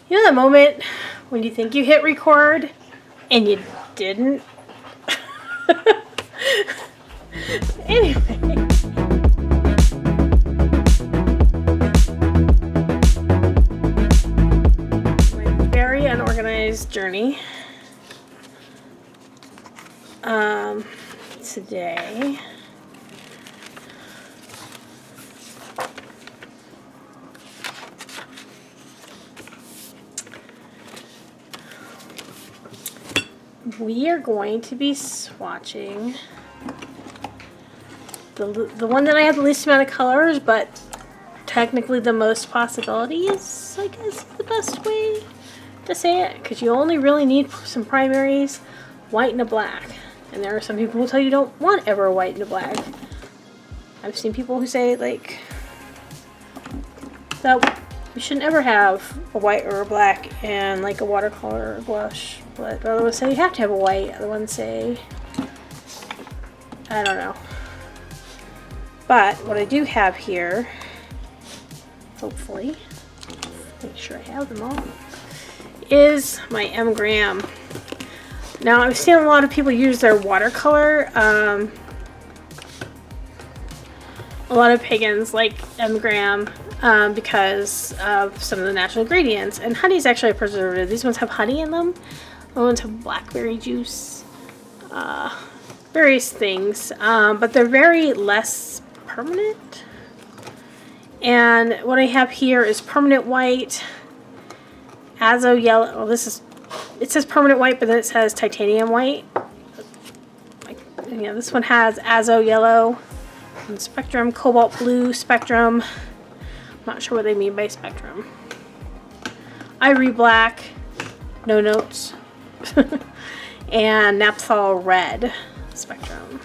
You know that moment when you think you hit record and you didn't? Anyway. My very unorganized journey. Today. We are going to be swatching the one that I have the least amount of colors, but technically the most possibilities, I guess is the best way to say it, because you only really need some primaries, white and a black. And there are some people who tell you don't want ever a white and a black. I've seen people who say like that you shouldn't ever have a white or a black and like a watercolor or gouache. But other ones say you have to have a white. Other ones say, I don't know. But what I do have here, hopefully, make sure I have them all, is my m.graham. Now I've seen a lot of people use their watercolor. A lot of pagans like m.graham because of some of the natural ingredients. And honey is actually a preservative. These ones have honey in them. The ones have blackberry juice, various things, but they're very less permanent. And what I have here is permanent white, azo yellow. Well, it says permanent white, but then it says titanium white. Yeah, this one has azo yellow and spectrum, cobalt blue spectrum. I'm not sure what they mean by spectrum. Ivory black, no notes. And naphthol red spectrum.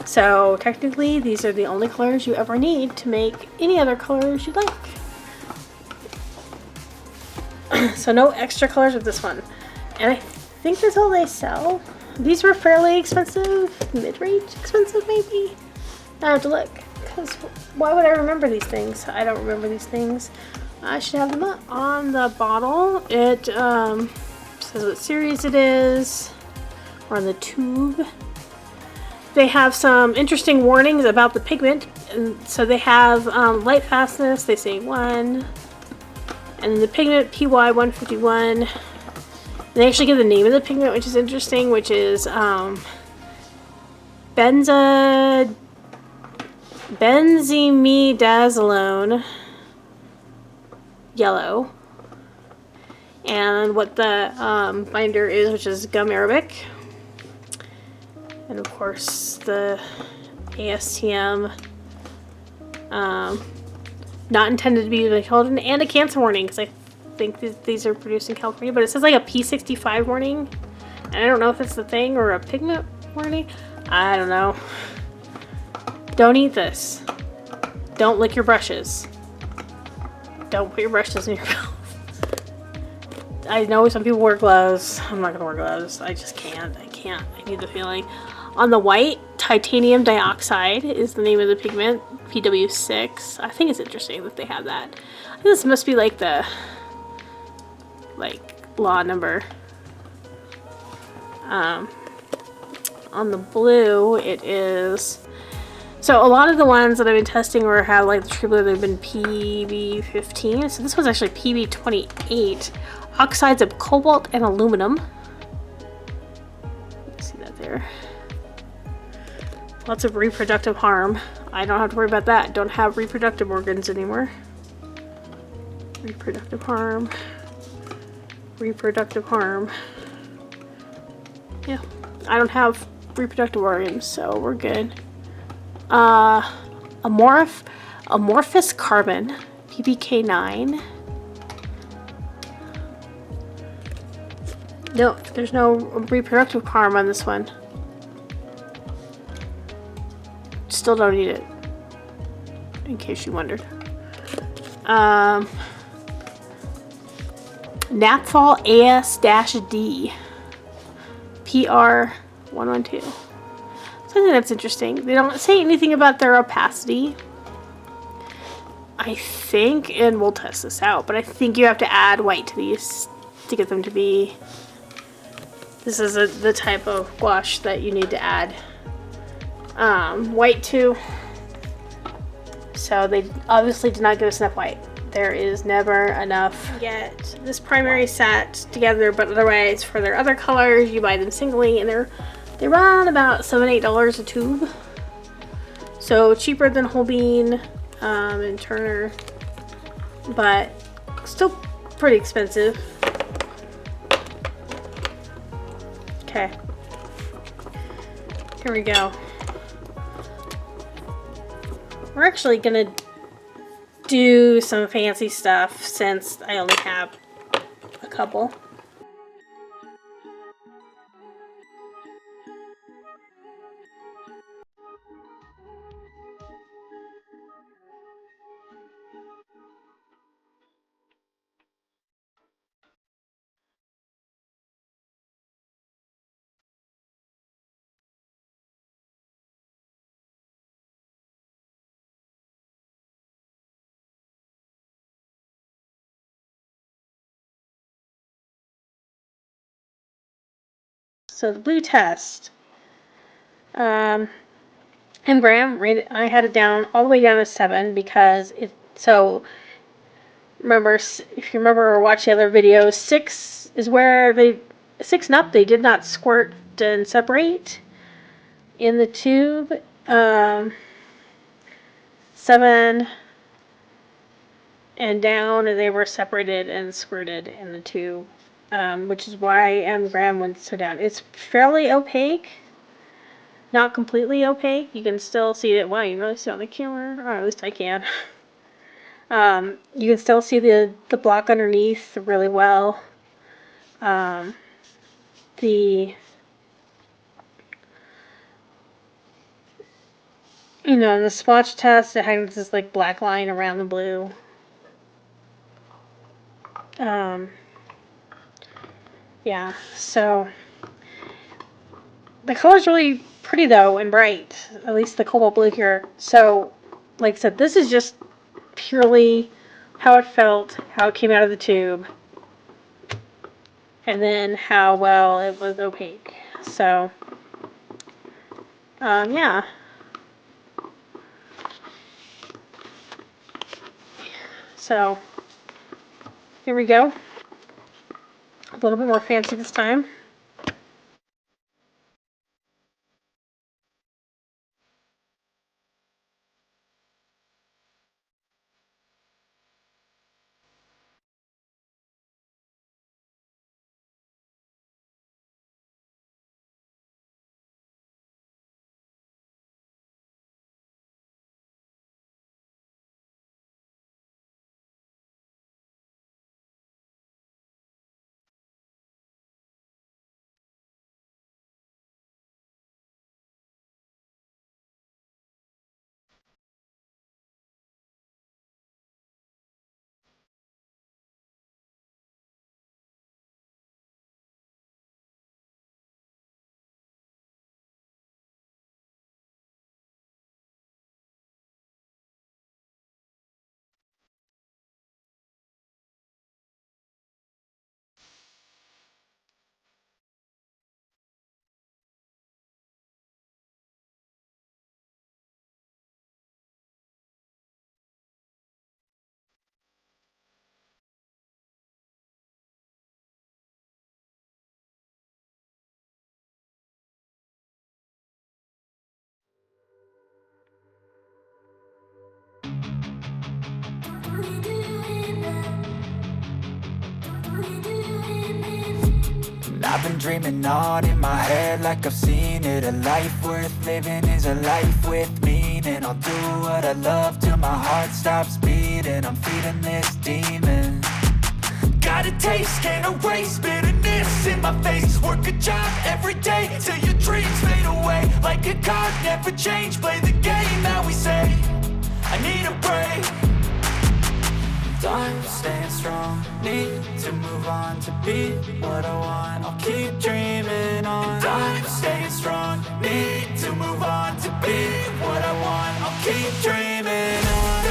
So technically these are the only colors you ever need to make any other colors you like. So no extra colors with this one. And I think that's all they sell. These were fairly expensive, mid-range expensive maybe. I have to look, because why would I remember these things? I don't remember these things. I should have them up on the bottle. It says what series it is, or on the tube. They have some interesting warnings about the pigment, and so they have light fastness, they say 1, and the pigment PY151. They actually give the name of the pigment, which is interesting, which is benzimidazolone yellow. And what the binder is, which is gum arabic. And of course the ASTM, not intended to be used by children, and a cancer warning, because I think these are produced in California, but it says like a P65 warning, and I don't know if it's the thing or a pigment warning. I don't know. Don't eat this. Don't lick your brushes. Don't put your brushes in your mouth. I know some people wear gloves. I'm not gonna wear gloves. I just can't. I need the feeling. On the white, titanium dioxide is the name of the pigment. PW6. I think it's interesting that they have that. I think this must be like the law number. On the blue, it is. So a lot of the ones that I've been testing or have like the true blue, they've been PB15. So this one's actually PB28. Oxides of cobalt and aluminum. See that there. Lots of reproductive harm. I don't have to worry about that. Don't have reproductive organs anymore. Reproductive harm. Reproductive harm. Yeah, I don't have reproductive organs, so we're good. Amorphous carbon, PPK9. No, there's no reproductive harm on this one. Still don't need it, in case you wondered. Naphthol AS-D, PR112. So I think that's interesting. They don't say anything about their opacity. I think, and we'll test this out, but I think you have to add white to these to get them to be, this is the type of gouache that you need to add white to. So they obviously did not give us enough white. There is never enough. Get this primary set together, but otherwise for their other colors, you buy them singly, and they run about $7-8 a tube. So cheaper than whole bean and Turner, but still pretty expensive. Okay, here we go. We're actually gonna do some fancy stuff since I only have a couple. So the blue test. m.graham rated, I had it down all the way down to 7 because it, so remember, if you remember or watch the other videos, 6 is where they, 6 and up, they did not squirt and separate in the tube. 7 and down, they were separated and squirted in the tube, which is why m.graham went so down. It's fairly opaque. Not completely opaque. You can still see it. Wow, you can really see it on the camera. Or at least I can. You can still see the block underneath really well. The, you know, the swatch test, it has this like black line around the blue. Yeah, so the color's really pretty though and bright, at least the cobalt blue here. So like I said, this is just purely how it felt, how it came out of the tube, and then how well it was opaque. So yeah, so here we go, a little bit more fancy this time. I've been dreaming on in my head like I've seen it. A life worth living is a life with meaning. I'll do what I love till my heart stops beating. I'm feeding this demon. Got a taste, can't erase bitterness in my face. Work a job every day till your dreams fade away. Like a card, never change, play the game that we say. I need a break. I'm staying strong, need to move on to be what I want. I'll keep dreaming on. I'm staying strong, need to move on to be what I want. I'll keep dreaming on.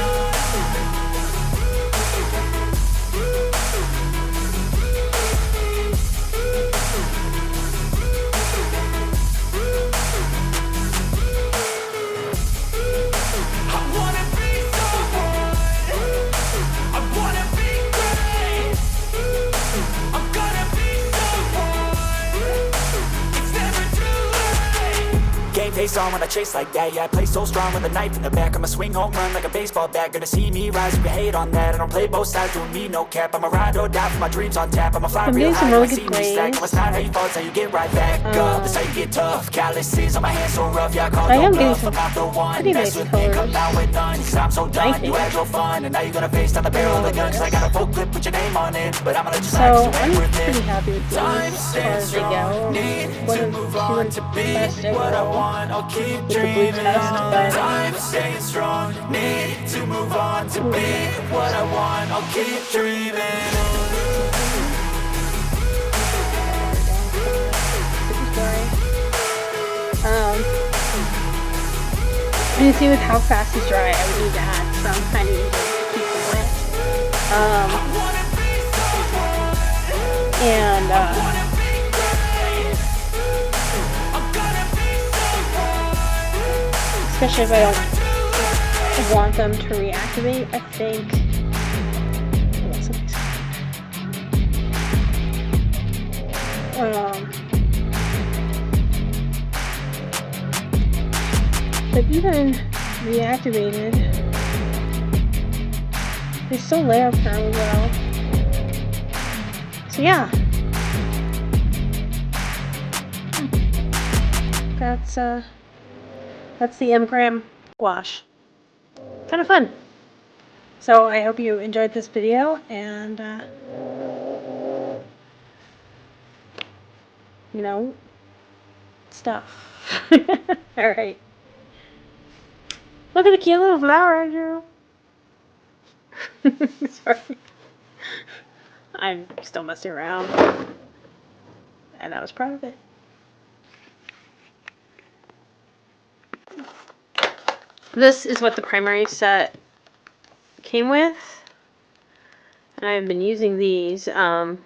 pace on when I chase like that. Yeah, I play so strong with a knife in the back. I'ma swing home run like a baseball bat. Gonna see me rise if you hate on that. I don't play both sides, doing me no cap. I'ma ride or die for my dreams on tap. I'ma fly real high, you see me slack. It's not how you fall, it's how you get right back up. That's how you get tough. Calluses on my hands so rough. Yeah, I call no bluff. I'm not the one. Mess with me, come down with none. Cause I'm so done. You had your fun, and now you're gonna face down the barrel of the gun. Cause I got a full clip with your name on it. But I'm gonna let you slide, so I'm pretty happy with these as far as they go. Wasn't too impressed what I want. I'll keep dreaming. Time staying strong. Need to move on to be what I want. I'll keep dreaming. And see with how fast he's dry, I would need to add some kind of to keep them wet. Especially if I don't want them to reactivate, I think. But even reactivated, they still lay up fairly well. So yeah, that's the m.graham gouache. Kind of fun. So I hope you enjoyed this video, and you know, stuff. All right. Look at the cute little flower, Andrew. Sorry. I'm still messing around. And I was proud of it. This is what the primary set came with. And I've been using these. But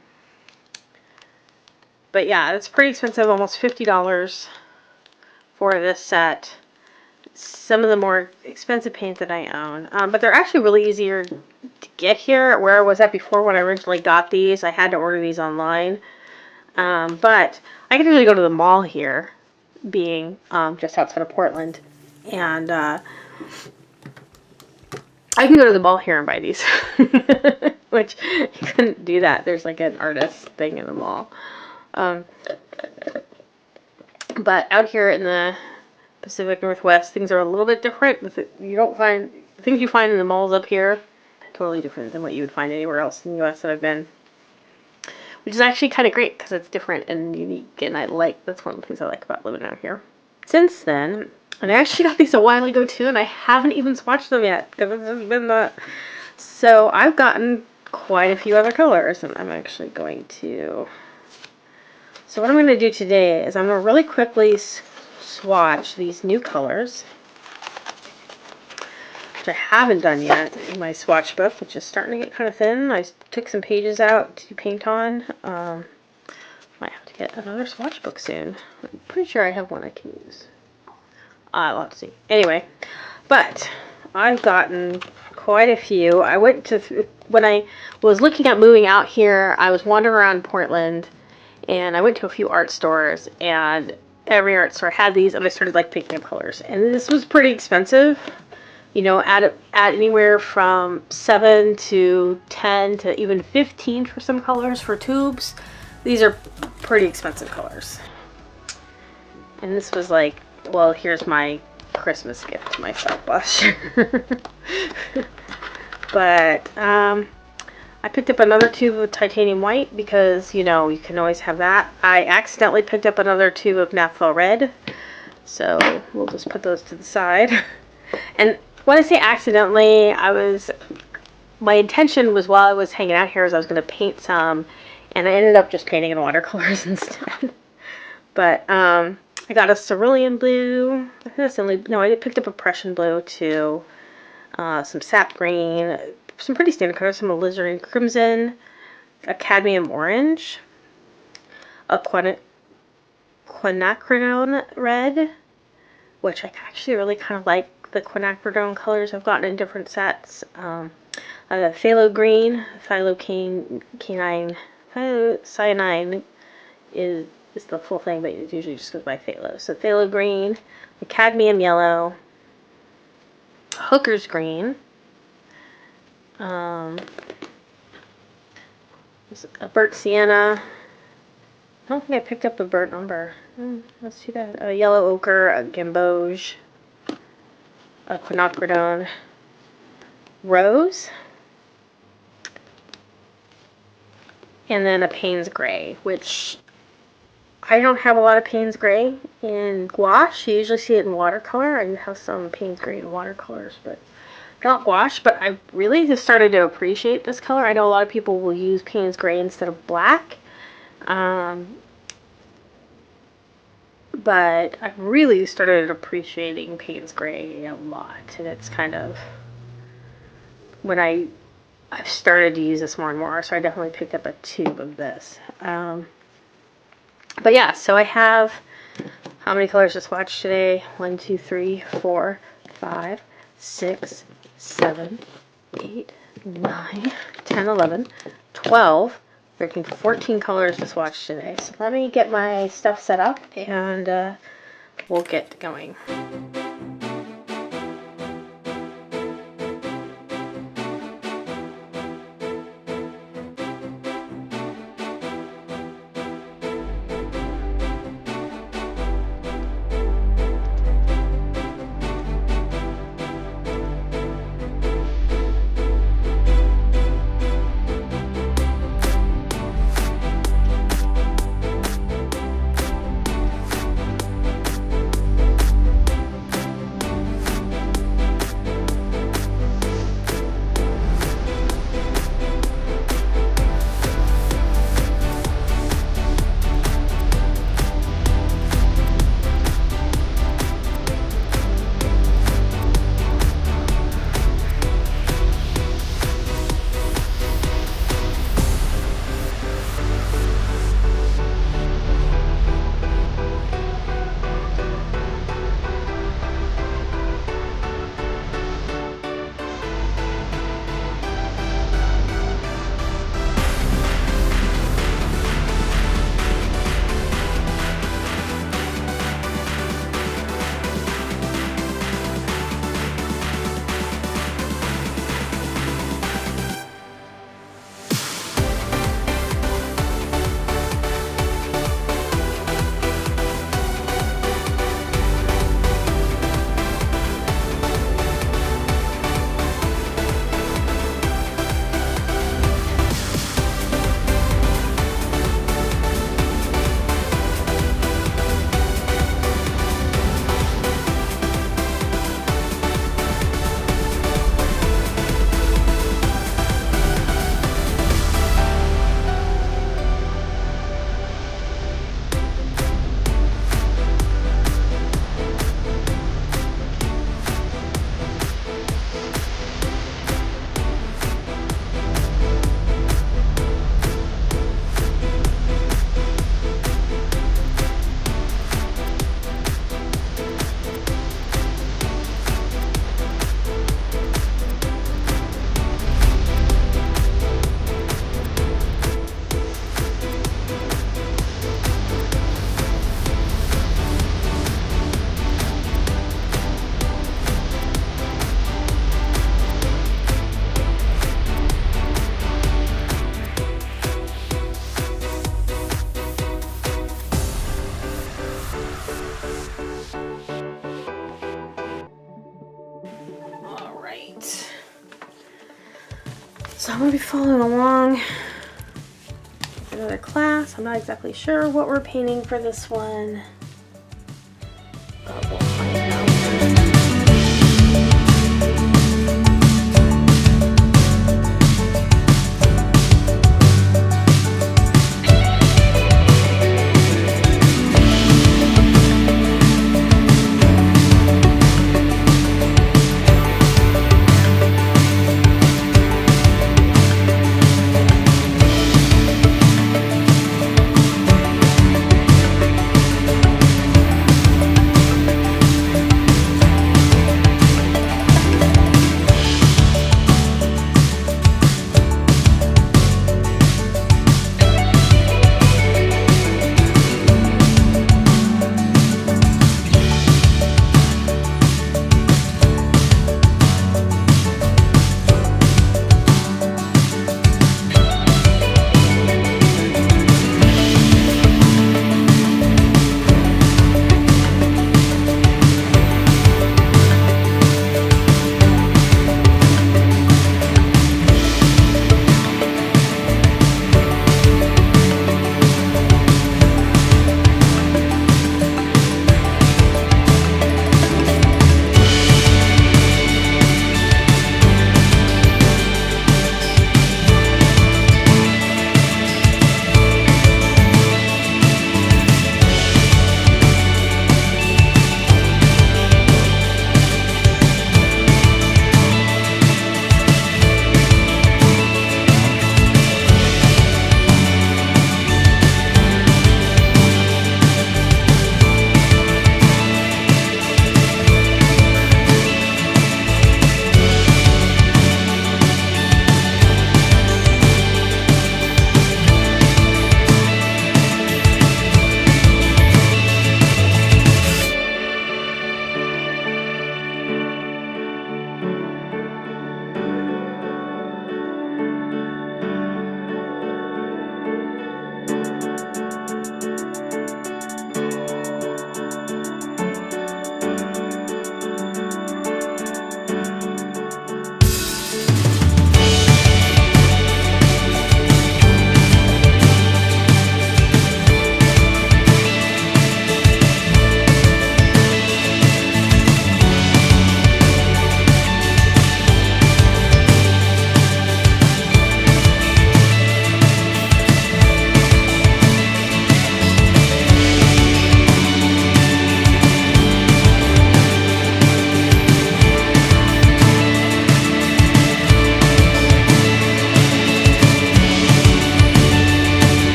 yeah, it's pretty expensive, almost $50 for this set. Some of the more expensive paints that I own, but they're actually really easier to get here. Where I was at before when I originally got these, I had to order these online, but I can really go to the mall here, being just outside of Portland, and I can go to the mall here and buy these, which you couldn't do that. There's like an artist thing in the mall, but out here in the Pacific Northwest, things are a little bit different. You don't find the things you find in the malls up here totally different than what you would find anywhere else in the U.S. that I've been, which is actually kind of great because it's different and unique, and that's one of the things I like about living out here. Since then, and I actually got these a while ago too, and I haven't even swatched them yet because it's just been that. So I've gotten quite a few other colors, and I'm actually going to. So what I'm going to do today is I'm going to really quickly swatch these new colors, which I haven't done yet in my swatch book, which is starting to get kind of thin. I took some pages out to paint on. Might have to get another swatch book soon. I'm pretty sure I have one I can use. I'll have to see. Anyway, but I've gotten quite a few. I went to, when I was looking at moving out here, I was wandering around Portland, and I went to a few art stores, and every art store had these, and I started like picking up colors. And this was pretty expensive, you know, at anywhere from $7 to $10 to even $15 for some colors for tubes. These are pretty expensive colors. And this was like, well, here's my Christmas gift to myself last year. But I picked up another tube of titanium white because, you know, you can always have that. I accidentally picked up another tube of naphtha red, so we'll just put those to the side. And when I say accidentally, my intention was while I was hanging out here is I was going to paint some, and I ended up just painting in watercolors instead. But I got a cerulean blue. I picked up a Prussian blue too. Some sap green, some pretty standard colors, some alizarin crimson, a cadmium orange, a quinacridone red, which I actually really kind of like the quinacridone colors I've gotten in different sets. A phthalo green, cyanine is is the full thing, but it usually just goes by phthalo. So phthalo green, the cadmium yellow, hooker's green, a burnt sienna. I don't think I picked up a burnt umber. That's too bad. A yellow ochre, a gamboge, a quinacridone, rose, and then a Payne's Gray, which I don't have a lot of Payne's Gray in gouache. You usually see it in watercolor. I have some Payne's Gray in watercolors, but not gouache. But I really just started to appreciate this color. I know a lot of people will use Payne's Gray instead of black. But I really started appreciating Payne's Gray a lot. And it's kind of when I've started to use this more and more. So I definitely picked up a tube of this. But yeah, so I have, how many colors to swatch today? 1, 2, 3, 4, 5, 6, 7, 8, 9, 10, 11, 12, 13, 14 colors to swatch today. So let me get my stuff set up and we'll get going. So I'm going to be following along with another class. I'm not exactly sure what we're painting for this one, but we'll find out.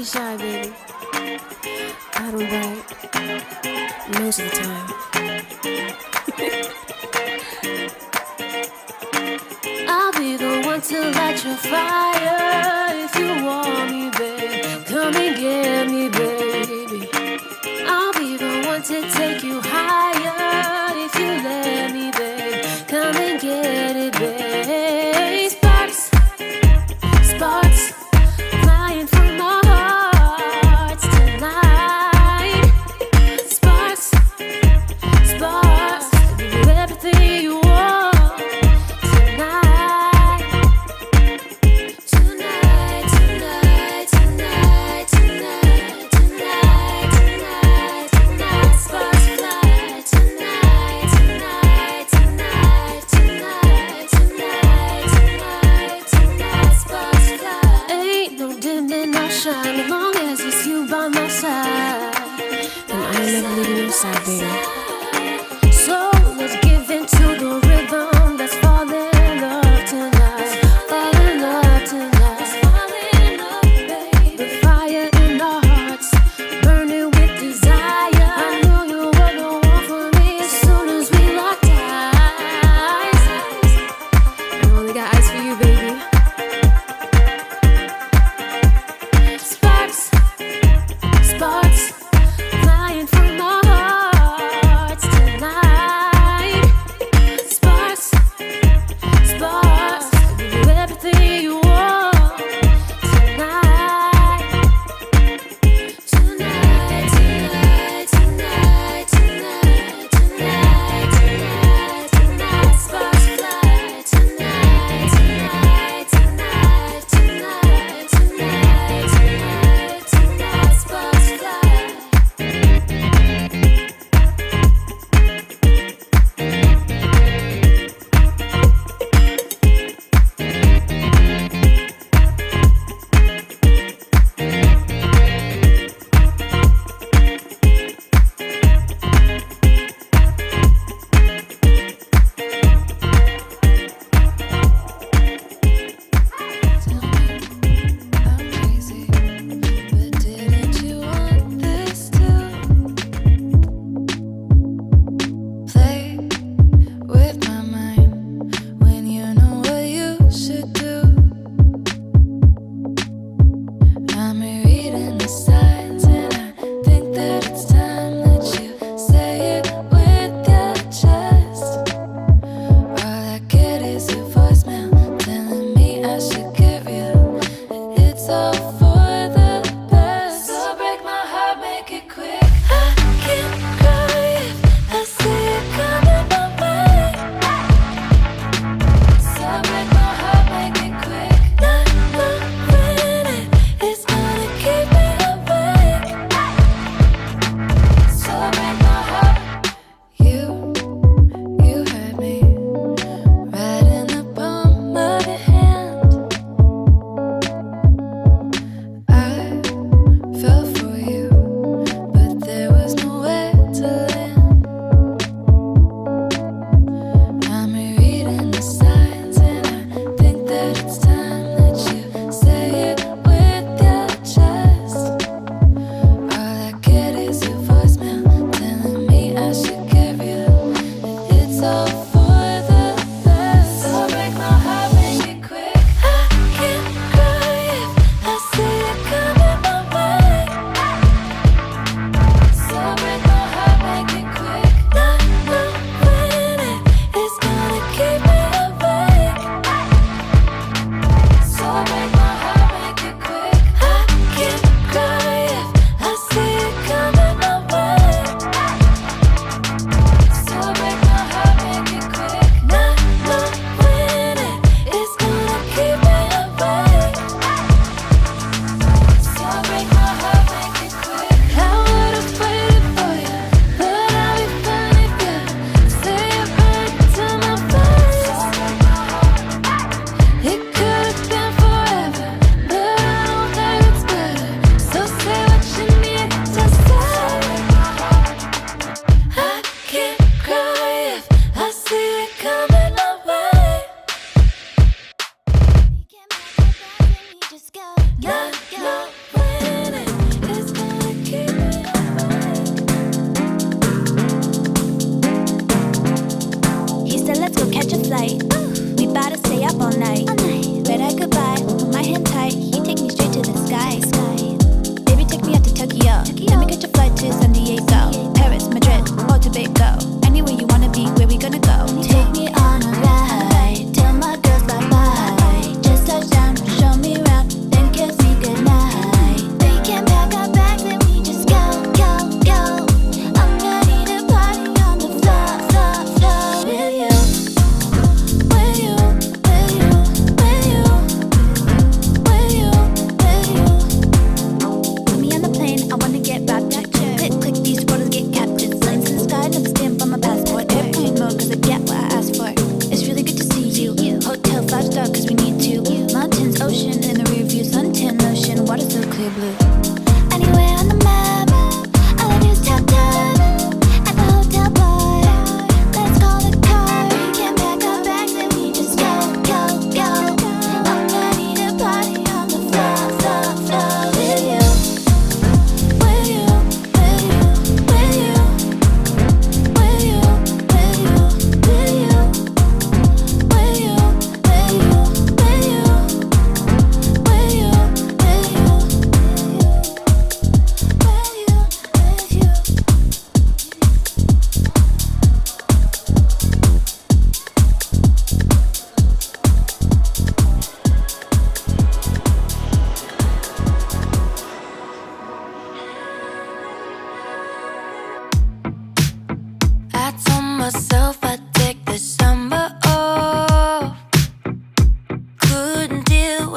be shy, baby. I don't bite most of the time. I'll be the one to light your fire if you want me, babe. Come and get me, baby. I'll be the one to take you higher if you let me, babe. Come and get it, babe. Sparks, sparks, flying from our hearts tonight. Sparks, sparks, give you everything you want tonight. Tonight, tonight, tonight, tonight, tonight, tonight, tonight. Sparks fly tonight, tonight, tonight, tonight, tonight, tonight, tonight. Sparks fly. Ain't no dimming or shine as long as it's you by my side. And I ain't never leaving your side, baby. So let's give into the rhythm. Let's fall in love tonight. Fall in love tonight. Fall in love, baby. The fire in our hearts, burning with desire. I knew you were the one for me as soon as we locked eyes. I only got eyes for you, baby. Sparks, sparks, flying from our hearts.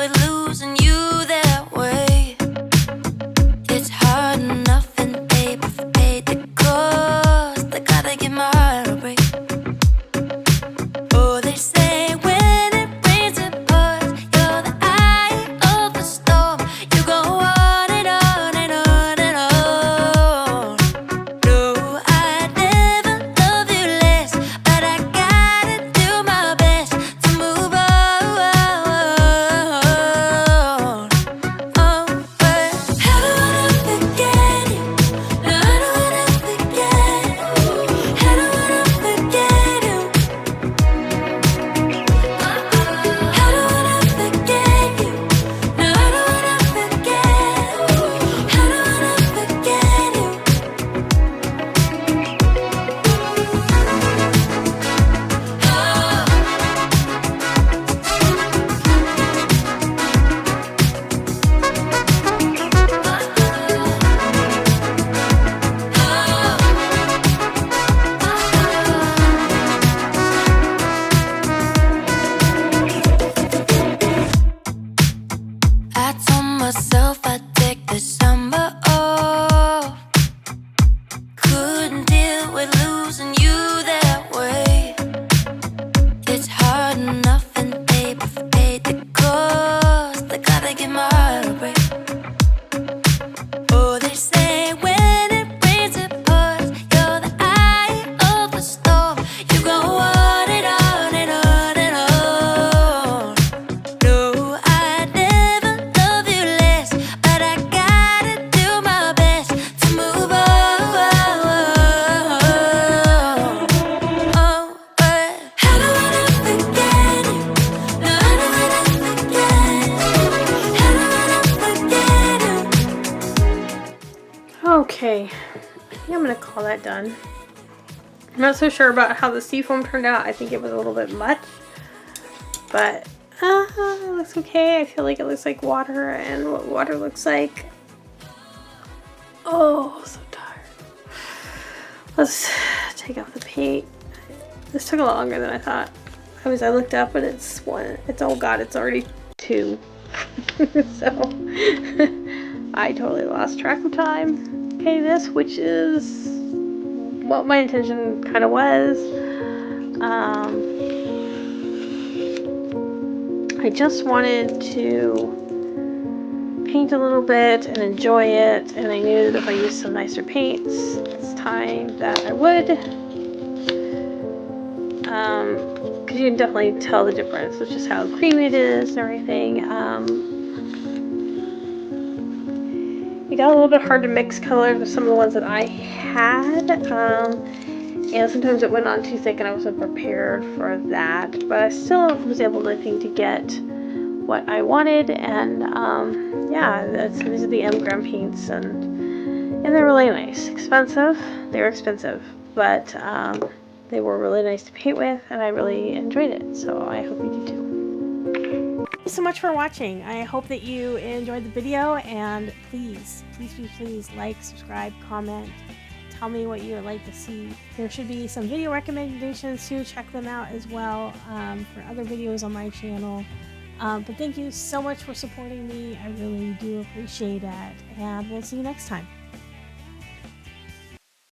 with losing you that way. It's hard enough, and babe, I've paid the cost. I gotta give my heart a break. Oh, they say when it rains it pours, you're the eye of the storm. You go on and on and on and on. No, I'd never love you less, but I gotta do my best to move on. Oh, but how do I forget you? No, I don't wanna forget. How do I forget you? How do I forget you? No, I don't wanna forget. How do I forget you? I told myself I'd take the summer off. Couldn't deal with losing you that way. It's hard enough, and babe, I've paid the cost. I gotta give my heart a break. Oh, they say when it rains it pours. You're the eye of the storm. You go on and on and on and on. No, I'd never love you less, but I gotta do my best to move on. Oh, but how do I forget you? No, I don't wanna forget. How do I forget you? Okay, I think I'm gonna call that done. I'm not so sure about how the seafoam turned out. I think it was a little bit much, but it looks okay. I feel like it looks like water, and what water looks like. Oh, so tired. Let's take off the paint. This took a lot longer than I thought. I looked up and it's one. It's, oh god, it's already 2. So I totally lost track of time. Okay, this, which is what my intention kind of was. I just wanted to paint a little bit and enjoy it, and I knew that if I used some nicer paints this time that I would. Because you can definitely tell the difference with just how creamy it is and everything. It got a little bit hard to mix colors with some of the ones that I had, and sometimes it went on too thick and I wasn't prepared for that, but I still was able, I think, to get what I wanted. And yeah, these are the m.graham paints, and they're really nice. Expensive, they were expensive, but they were really nice to paint with, and I really enjoyed it, so I hope you do too. Thank you so much for watching. I hope that you enjoyed the video, and please like, subscribe, comment, tell me what you would like to see. There should be some video recommendations too. Check them out as well for other videos on my channel. But thank you so much for supporting me. I really do appreciate it, and we'll see you next time.